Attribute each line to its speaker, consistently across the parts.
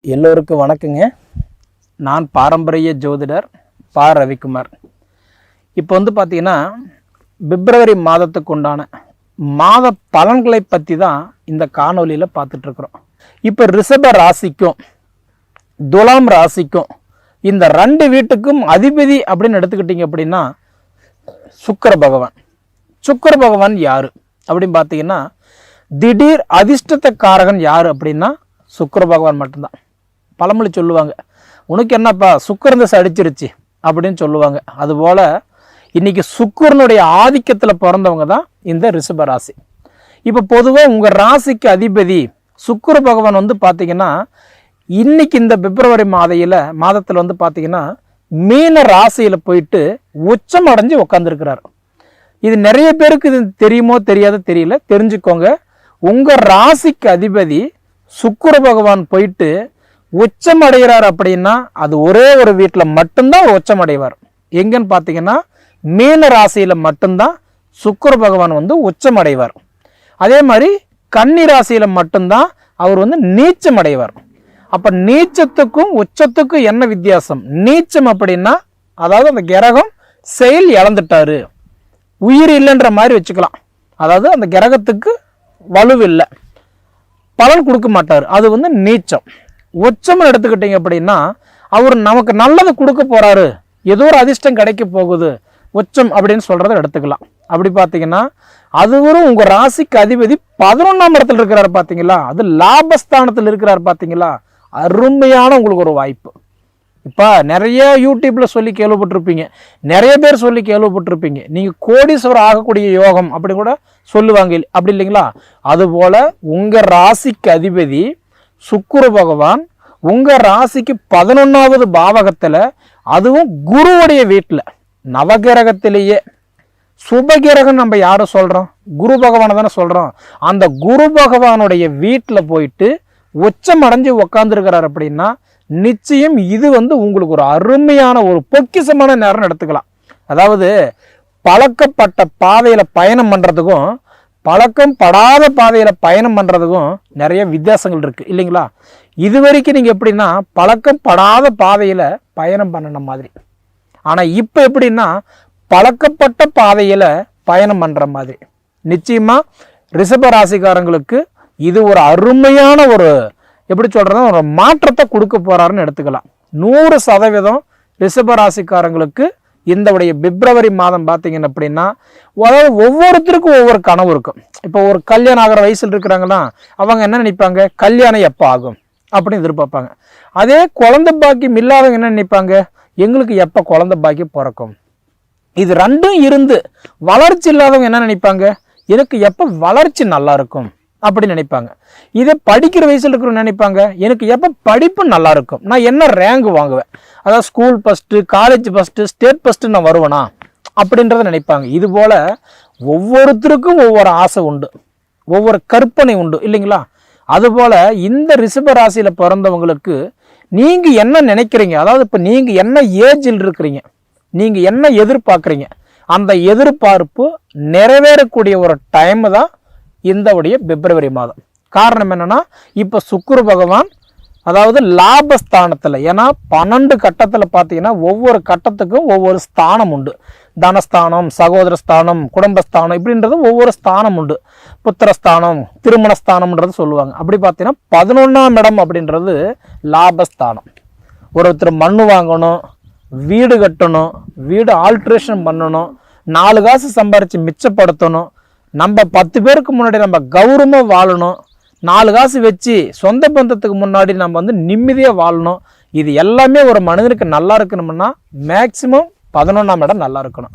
Speaker 1: எல்லோருக்கும் வணக்கங்க. நான் பாரம்பரிய ஜோதிடர் பா. ரவிக்குமார். இப்போ பார்த்தீங்கன்னா பிப்ரவரி மாதத்துக்கு உண்டான மாத பலன்களை பற்றி தான் இந்த காணொலியில் பார்த்துட்ருக்குறோம். இப்போ ரிஷப ராசிக்கும் துலாம் ராசிக்கும் இந்த ரெண்டு வீட்டுக்கும் அதிபதி அப்படின்னு எடுத்துக்கிட்டிங்க அப்படின்னா சுக்கிர பகவான். சுக்கிர பகவான் யார் அப்படின்னு பார்த்தீங்கன்னா திடீர் அதிர்ஷ்டத்தை காரகன் யார் அப்படின்னா சுக்கிர பகவான் மட்டும்தான். பழமொழி சொல்லுவாங்க, உனக்கு என்னப்பா சுக்கிரன் தசை அடிச்சிருச்சு அப்படின்னு சொல்லுவாங்க. அதுபோல் இன்றைக்கி சுக்கிரனுடைய ஆதிக்கத்தில் பிறந்தவங்க தான் இந்த ரிஷப ராசி. இப்போ பொதுவாக உங்கள் ராசிக்கு அதிபதி சுக்கிர பகவான் பார்த்தீங்கன்னா இன்றைக்கி இந்த பிப்ரவரி மாதத்தில் பார்த்தீங்கன்னா மீன ராசியில் போயிட்டு உச்சம் அடைஞ்சு உக்காந்துருக்கிறார். இது நிறைய பேருக்கு இது தெரியுமோ தெரியாதோ தெரியல, தெரிஞ்சுக்கோங்க. உங்கள் ராசிக்கு அதிபதி சுக்கிர பகவான் போயிட்டு உச்சம் அடைகிறார் அப்படின்னா அது ஒரே ஒரு வீட்டில் மட்டும்தான் உச்சம் அடைவார். எங்கன்னு பார்த்தீங்கன்னா மீன ராசியில் மட்டும்தான் சுக்கிர பகவான் உச்சம் அடைவார். அதே மாதிரி கன்னி ராசியில் மட்டும்தான் அவர் நீச்சம் அடைவார். அப்போ நீச்சத்துக்கும் உச்சத்துக்கும் என்ன வித்தியாசம்? நீச்சம் அப்படின்னா அதாவது அந்த கிரகம் செயல் இழந்துட்டாரு, உயிர் இல்லைன்ற மாதிரி வச்சுக்கலாம். அதாவது அந்த கிரகத்துக்கு வலுவில்லை, பலன் கொடுக்க மாட்டார், அது நீச்சம். உச்சம் எடுத்துக்கிட்டீங்க அப்படின்னா அவர் நமக்கு நல்லது கொடுக்க போறாரு, ஏதோ ஒரு அதிர்ஷ்டம் கிடைக்க போகுது, உச்சம் அப்படின்னு சொல்றதை எடுத்துக்கலாம். அப்படி பார்த்தீங்கன்னா அதுவரும் உங்க ராசிக்கு அதிபதி 11ஆம் இடத்துல இருக்கிறார் பார்த்தீங்களா, அது லாபஸ்தானத்தில் இருக்கிறார் பார்த்தீங்களா, அருமையான உங்களுக்கு ஒரு வாய்ப்பு. இப்போ நிறைய யூடியூப்ல சொல்லி கேள்விப்பட்டிருப்பீங்க, நிறைய பேர் சொல்லி கேள்விப்பட்டிருப்பீங்க, நீங்கள் கோடீஸ்வரர் ஆகக்கூடிய யோகம் அப்படி கூட சொல்லுவாங்க, அப்படி இல்லைங்களா? அதுபோல உங்கள் ராசிக்கு அதிபதி சுக்கிர பகவான் உங்கள் ராசிக்கு 11ஆவது பாவகத்தில், அதுவும் குருவுடைய வீட்டில், நவகிரகத்திலேயே சுபகிரகம் நம்ம யாரை சொல்கிறோம்? குரு பகவானை தானே சொல்கிறோம். அந்த குரு பகவானுடைய வீட்டில் போயிட்டு உச்சம் அடைஞ்சு உக்காந்துருக்கிறார் அப்படின்னா நிச்சயம் இது உங்களுக்கு ஒரு அருமையான ஒரு பொக்கிஷமான நேரம் எடுத்துக்கலாம். அதாவது பழக்கப்பட்ட பாதையில் பயணம் பண்ணுறதுக்கும் பழக்கம் படாத பாதையில் பயணம் பண்ணுறதுக்கும் நிறைய வித்தியாசங்கள் இருக்குது இல்லைங்களா? இது வரைக்கும் நீங்கள் எப்படின்னா பழக்கம் படாத பாதையில் பயணம் பண்ணின மாதிரி, ஆனால் இப்போ எப்படின்னா பழக்கப்பட்ட பாதையில் பயணம் பண்ணுற மாதிரி. நிச்சயமாக ரிஷப ராசிக்காரங்களுக்கு இது ஒரு அருமையான ஒரு எப்படி சொல்கிறதா ஒரு மாற்றத்தை கொடுக்க போகிறாருன்னு எடுத்துக்கலாம். 100% ரிஷப ராசிக்காரங்களுக்கு இந்த உடைய பிப்ரவரி மாதம் பார்த்தீங்கன்னா அப்படின்னா அதாவது ஒவ்வொருத்தருக்கும் ஒவ்வொரு கனவு இருக்கும். இப்போ ஒரு கல்யாணம் ஆகிற வயசில் இருக்கிறாங்கன்னா அவங்க என்ன நினைப்பாங்க? கல்யாணம் எப்போ ஆகும் அப்படின்னு எதிர்பார்ப்பாங்க. அதே குழந்தை பாக்கியம் இல்லாதவங்க என்ன நினைப்பாங்க? எங்களுக்கு எப்போ குழந்தை பாக்கியம் பிறக்கும். இது ரெண்டும் இருந்து வளர்ச்சி இல்லாதவங்க என்ன நினைப்பாங்க? எனக்கு எப்போ வளர்ச்சி நல்லா இருக்கும் அப்படின்னு நினைப்பாங்க. இதே படிக்கிற வயசில் இருக்கிறவங்க நினைப்பாங்க, எனக்கு எப்போ படிப்பு நல்லா இருக்கும், நான் என்ன ரேங்க் வாங்குவேன், அதாவது school first, college first, state first நான் வருவேனா அப்படின்றத நினைப்பாங்க. இது போல் ஒவ்வொருத்தருக்கும் ஒவ்வொரு ஆசை உண்டு, ஒவ்வொரு கற்பனை உண்டு இல்லைங்களா? அதுபோல் இந்த ரிஷப ராசியில் பிறந்தவங்களுக்கு நீங்கள் என்ன நினைக்கிறீங்க, அதாவது இப்போ நீங்கள் என்ன ஏஜில் இருக்கிறீங்க, நீங்கள் என்ன எதிர்பார்க்குறீங்க, அந்த எதிர்பார்ப்பு நிறைவேறக்கூடிய ஒரு டைம் தான் இந்த உடைய பிப்ரவரி மாதம். காரணம் என்னன்னா இப்போ சுக்கிர பகவான் அதாவது லாபஸ்தானத்தில், ஏன்னா 12 கட்டத்தில் பார்த்தீங்கன்னா ஒவ்வொரு கட்டத்துக்கும் ஒவ்வொரு ஸ்தானம் உண்டு. தனஸ்தானம், சகோதரஸ்தானம், குடும்பஸ்தானம் இப்படின்றது ஒவ்வொரு ஸ்தானம் உண்டு. புத்திரஸ்தானம், திருமணஸ்தானம்ன்றது சொல்லுவாங்க. அப்படி பார்த்தீங்கன்னா 11ஆம் இடம் அப்படின்றது லாபஸ்தானம். ஒருத்தர் மண் வாங்கணும், வீடு கட்டணும், வீடு ஆல்ட்ரேஷன் பண்ணணும், 4 காசு சம்பாரித்து மிச்சப்படுத்தணும், நம்ம 10 பேருக்கு முன்னாடி நம்ம கௌரவமாக வாழணும், 4 காசு வச்சு சொந்த பந்தத்துக்கு முன்னாடி நம்ம நிம்மதியாக வாழணும். இது எல்லாமே ஒரு மனிதனுக்கு நல்லா இருக்கணும்னா மேக்சிமம் 11ஆம் இடம் நல்லா இருக்கணும்.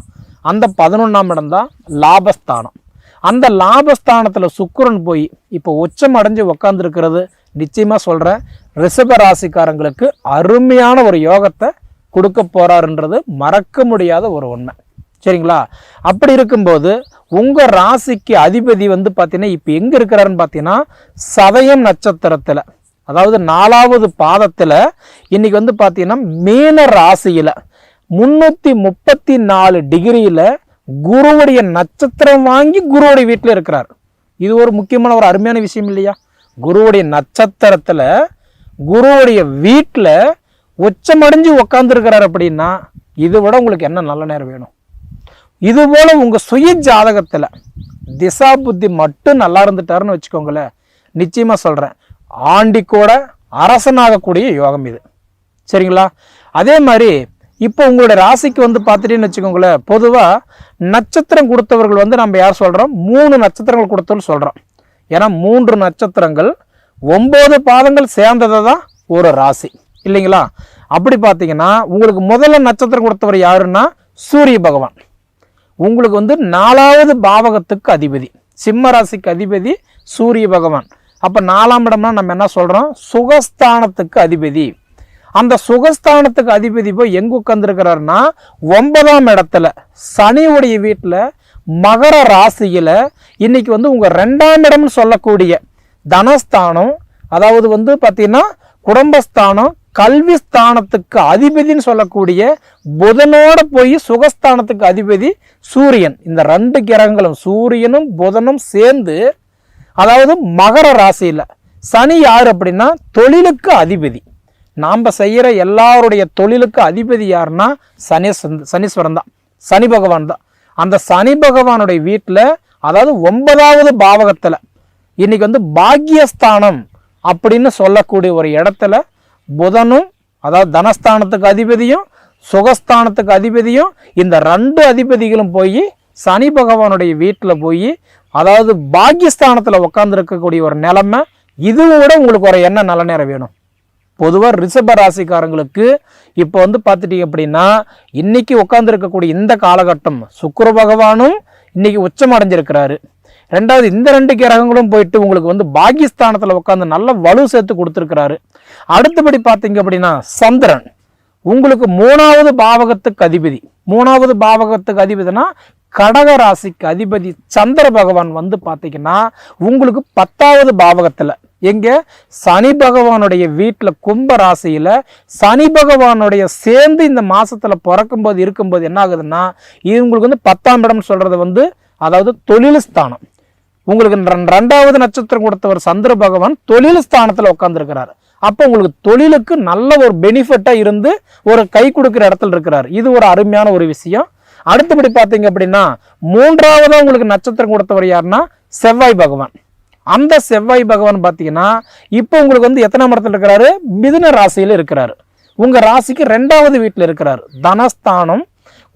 Speaker 1: அந்த 11ஆம் இடம் தான் லாபஸ்தானம். அந்த லாபஸ்தானத்தில் சுக்கிரன் போய் இப்போ உச்சம் அடைஞ்சு உக்காந்துருக்கிறது நிச்சயமாக சொல்கிறேன், ரிஷப ராசிக்காரங்களுக்கு அருமையான ஒரு யோகத்தை கொடுக்க போகிறாருன்றது மறக்க முடியாத ஒரு உண்மை. சரிங்களா? அப்படி இருக்கும்போது உங்கள் ராசிக்கு அதிபதி பார்த்தீங்கன்னா இப்போ எங்கே இருக்கிறாருன்னு பார்த்தீங்கன்னா சதயம் நட்சத்திரத்தில், அதாவது 4ஆவது பாதத்தில் இன்னைக்கு பார்த்தீங்கன்னா மீன ராசியில் 334 டிகிரியில் குருவுடைய நட்சத்திரம் வாங்கி குருவுடைய வீட்டில் இருக்கிறார். இது ஒரு முக்கியமான ஒரு அருமையான விஷயம் இல்லையா? குருவுடைய நட்சத்திரத்தில் குருவுடைய வீட்டில் உச்சமடைஞ்சு உக்காந்துருக்கிறார் அப்படின்னா இதை விட உங்களுக்கு என்ன நல்ல நேரம் வேணும்? இதுபோல உங்க சுய ஜாதகத்துல திசா புத்தி மட்டும் நல்லா இருந்துட்டாருன்னு வச்சுக்கோங்களேன், நிச்சயமா சொல்றேன், ஆண்டி கூட அரசனாகக்கூடிய யோகம் இது. சரிங்களா? அதே மாதிரி இப்போ உங்களுடைய ராசிக்கு வந்து பார்த்துட்டேன்னு வச்சுக்கோங்களேன், பொதுவா நட்சத்திரம் கொடுத்தவர்கள் வந்து நம்ம யார் சொல்றோம்? 3 நட்சத்திரங்கள் கொடுத்தவர்கள் சொல்றோம். ஏன்னா 3 நட்சத்திரங்கள் 9 பாதங்கள் சேர்ந்ததை தான் ஒரு ராசி இல்லைங்களா? அப்படி பார்த்தீங்கன்னா உங்களுக்கு முதல்ல நட்சத்திரம் கொடுத்தவர் யாருன்னா சூரிய பகவான். உங்களுக்கு வந்து 4வது பாவகத்துக்கு அதிபதி, சிம்ம ராசிக்கு அதிபதி சூரிய பகவான். அப்போ 4ஆம் இடம்னா நம்ம என்ன சொல்றோம்? சுகஸ்தானத்துக்கு அதிபதி. அந்த சுகஸ்தானத்துக்கு அதிபதி போய் எங்க உட்கார்ந்துருக்கிறாருன்னா 9ஆம் இடத்துல சனியுடைய வீட்டில் மகர ராசியில இன்னைக்கு வந்து உங்க 2ஆம் இடம்னு சொல்லக்கூடிய தனஸ்தானம், அதாவது வந்து பார்த்தீங்கன்னா குடும்பஸ்தானம், கல்வி ஸ்தானத்துக்கு அதிபதினு சொல்லக்கூடிய புதனோட போய் சுகஸ்தானத்துக்கு அதிபதி சூரியன். இந்த 2 கிரகங்களும் சூரியனும் புதனும் சேர்ந்து, அதாவது மகர ராசியில சனி யார் அப்படின்னா தொழிலுக்கு அதிபதி. நாம் செய்யற எல்லாருடைய தொழிலுக்கு அதிபதி யாருன்னா சனீஸ்வரன் தான், சனி பகவான் தான். அந்த சனி பகவானுடைய வீட்டில், அதாவது 9வது பாவகத்துல இன்னைக்கு வந்து பாக்கியஸ்தானம் அப்படின்னு சொல்லக்கூடிய ஒரு இடத்துல புதனும், அதாவது தனஸ்தானத்துக்கு அதிபதியும் சுகஸ்தானத்துக்கு அதிபதியும், இந்த 2 அதிபதிகளும் போய் சனி பகவானுடைய வீட்டில் போய், அதாவது பாக்கியஸ்தானத்தில் உட்கார்ந்து இருக்கக்கூடிய ஒரு நிலைமை. இதுவும் விட உங்களுக்கு ஒரு என்ன நல்ல நேரம் வேணும்? பொதுவாக ரிஷப ராசிக்காரங்களுக்கு இப்போ வந்து பார்த்துட்டீங்க அப்படின்னா இன்னைக்கு உட்கார்ந்து இருக்கக்கூடிய இந்த காலகட்டம் சுக்கிர பகவானும் இன்னைக்கு உச்சம் அடைஞ்சிருக்கிறாரு. 2வது இந்த 2 கிரகங்களும் போயிட்டு உங்களுக்கு வந்து பாக்கியஸ்தானத்தில் உட்காந்து நல்ல வலு சேர்த்து கொடுத்துருக்கிறாரு. அடுத்தபடி பார்த்தீங்க அப்படின்னா சந்திரன் உங்களுக்கு 3வது பாவகத்துக்கு அதிபதி. 3வது பாவகத்துக்கு அதிபதினா கடக ராசிக்கு அதிபதி சந்திர பகவான் வந்து பார்த்தீங்கன்னா உங்களுக்கு 10வது பாவகத்தில், எங்க சனி பகவானுடைய வீட்டில் கும்ப ராசியில சனி பகவானுடைய சேர்ந்து இந்த மாசத்துல பிறக்கும்போது இருக்கும்போது என்ன ஆகுதுன்னா, இது உங்களுக்கு வந்து 10ஆம் இடம் சொல்றது வந்து அதாவது தொழில் ஸ்தானம். உங்களுக்கு 2வது நட்சத்திரம் கொடுத்தவர் சந்திர பகவான் தொழில் ஸ்தானத்துல உட்கார்ந்துருக்கிறார். அப்போ உங்களுக்கு தொழிலுக்கு நல்ல ஒரு பெனிஃபிட்டா இருந்து ஒரு கை கொடுக்கிற இடத்துல இருக்கிறார். இது ஒரு அருமையான ஒரு விஷயம். அடுத்தபடி பார்த்தீங்க அப்படின்னா 3வது உங்களுக்கு நட்சத்திரம் கொடுத்தவர் யாருன்னா செவ்வாய் பகவான். அந்த செவ்வாய் பகவான் பார்த்தீங்கன்னா இப்போ உங்களுக்கு வந்து எத்தனாம் இடத்துல இருக்கிறாரு? மிதுன ராசியில இருக்கிறாரு. உங்க ராசிக்கு 2வது வீட்டில் இருக்கிறார். தனஸ்தானம்,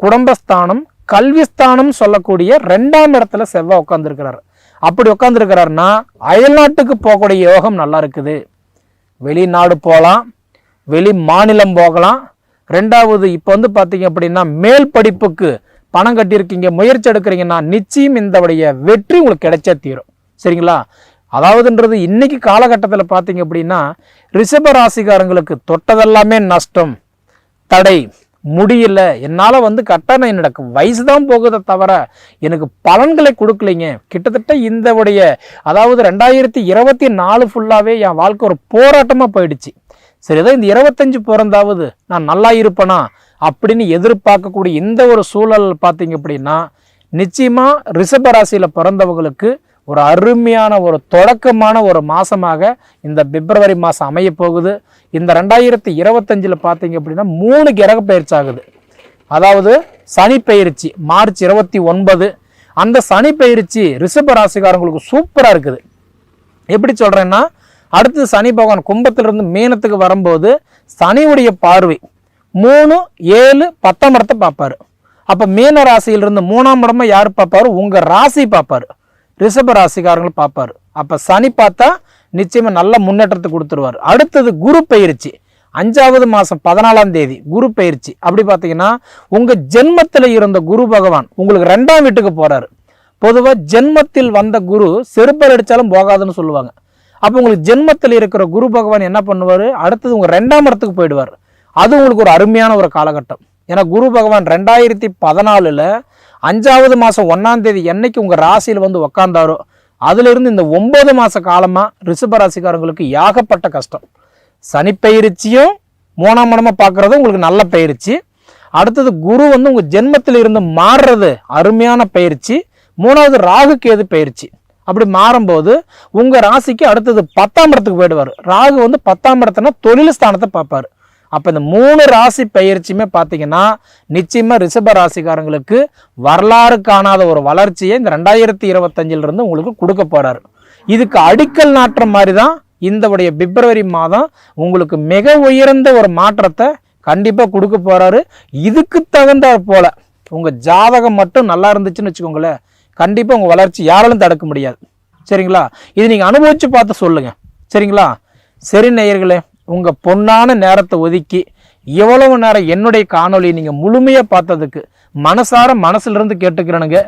Speaker 1: குடும்பஸ்தானம், கல்விஸ்தானம் சொல்லக்கூடிய 2ஆம் இடத்துல செவ்வாய் உட்கார்ந்துருக்கிறார். அப்படி உட்கார்ந்துருக்கிறாருன்னா அயல்நாட்டுக்கு போகக்கூடிய யோகம் நல்லா இருக்குது. வெளிநாடு போகலாம், வெளி மாநிலம் போகலாம். 2வது இப்போ வந்து பார்த்தீங்க அப்படின்னா மேல் படிப்புக்கு பணம் கட்டியிருக்கீங்க, முயற்சி எடுக்கிறீங்கன்னா நிச்சயம் இந்தவுடைய வெற்றி உங்களுக்கு கிடைச்சே தீரும். சரிங்களா? அதாவதுன்றது இன்னைக்கு காலகட்டத்தில் பார்த்தீங்க அப்படின்னா ரிஷப ராசிக்காரங்களுக்கு தொட்டதெல்லாமே நஷ்டம், தடை, முடியல, என்னால் வந்து கட்டணம் என்னோட வயசு தான் போகுதை தவிர எனக்கு பலன்களை கொடுக்கலைங்க. கிட்டத்தட்ட இந்தவுடைய அதாவது 2024 ஃபுல்லாகவே என் வாழ்க்கை ஒரு போராட்டமாக போயிடுச்சு. சரிதான், இந்த 25 பிறந்தாவது நான் நல்லா இருப்பேனா அப்படின்னு எதிர்பார்க்கக்கூடிய இந்த ஒரு சூழல் பார்த்தீங்க அப்படின்னா நிச்சயமா ரிஷப ராசியில பிறந்தவங்களுக்கு ஒரு அருமையான ஒரு தொடக்கமான ஒரு மாசமாக இந்த பிப்ரவரி மாதம் அமைய போகுது. இந்த 2025 பார்த்தீங்க அப்படின்னா 3 கிரக பயிற்சி ஆகுது. அதாவது சனி பயிற்சி மார்ச் 29. அந்த சனி பயிற்சி ரிஷப ராசிக்காரங்களுக்கு சூப்பராக இருக்குது. எப்படி சொல்றேன்னா, அடுத்து சனி பகவான் கும்பத்திலிருந்து மீனத்துக்கு வரும்போது சனியுடைய பார்வை 3, 7, 10ஆம் இடத்தை பார்ப்பாரு. அப்போ மீன ராசியிலிருந்து 3ஆம் இடமா யார் பார்ப்பாரு? உங்க ராசி பார்ப்பாரு, ரிஷப ராசிக்காரங்களை பார்ப்பாரு. அப்போ சனி பார்த்தா நிச்சயமா நல்ல முன்னேற்றத்தை கொடுத்துருவார். அடுத்தது குரு பயிற்சி 5வது மாதம் 14ஆம் தேதி குரு பயிற்சி. அப்படி பார்த்தீங்கன்னா உங்க ஜென்மத்தில் இருந்த குரு பகவான் உங்களுக்கு 2ஆம் வீட்டுக்கு போறாரு. பொதுவாக ஜென்மத்தில் வந்த குரு செருப்பல் அடித்தாலும் போகாதுன்னு சொல்லுவாங்க. அப்போ உங்களுக்கு ஜென்மத்தில் இருக்கிற குரு பகவான் என்ன பண்ணுவார்? அடுத்தது உங்கள் 2ஆம் இடத்துக்கு போயிடுவார். அது உங்களுக்கு ஒரு அருமையான ஒரு காலகட்டம். ஏன்னா குரு பகவான் 2014 5வது மாதம் 1ஆம் தேதி என்னைக்கு உங்கள் ராசியில் வந்து உக்காந்தாரோ அதிலிருந்து இந்த 9 மாத காலமாக ரிஷப ராசிக்காரங்களுக்கு ஏகப்பட்ட கஷ்டம். சனி பயிற்சியும் 3ஆம் இடமா பார்க்குறது உங்களுக்கு நல்ல பயிற்சி. அடுத்தது குரு வந்து உங்கள் ஜென்மத்தில் இருந்து மாறுறது அருமையான பயிற்சி. 3வது ராகு கேது பயிற்சி. அப்படி மாறும்போது உங்கள் ராசிக்கு அடுத்தது 10ஆம் இடத்துக்கு போயிடுவார். ராகு வந்து 10ஆம் இடத்துனா தொழில் ஸ்தானத்தை பார்ப்பார். அப்போ இந்த 3 ராசி பயிற்சியுமே பார்த்தீங்கன்னா நிச்சயமாக ரிஷப ராசிக்காரங்களுக்கு வரலாறு காணாத ஒரு வளர்ச்சியை இந்த 2025 உங்களுக்கு கொடுக்க போகிறாரு. இதுக்கு அடிக்கல் நாட்டுற மாதிரி தான் இந்த பிப்ரவரி மாதம் உங்களுக்கு மிக உயர்ந்த ஒரு மாற்றத்தை கண்டிப்பாக கொடுக்க போகிறாரு. இதுக்கு தகுந்தாற் போல உங்கள் ஜாதகம் மட்டும் நல்லா இருந்துச்சுன்னு வச்சுக்கோங்களேன், கண்டிப்பாக உங்கள் வளர்ச்சி யாராலும் தடுக்க முடியாது. சரிங்களா? இது நீங்கள் அனுபவித்து பார்த்து சொல்லுங்கள். சரிங்களா? சரி நேயர்களே, உங்கள் பொன்னான நேரத்தை ஒதுக்கி எவ்வளவு நேரம் என்னுடைய காணொலி நீங்கள் முழுமையாக பார்த்ததுக்கு மனசிலிருந்து கேட்டுக்கிறேனுங்க.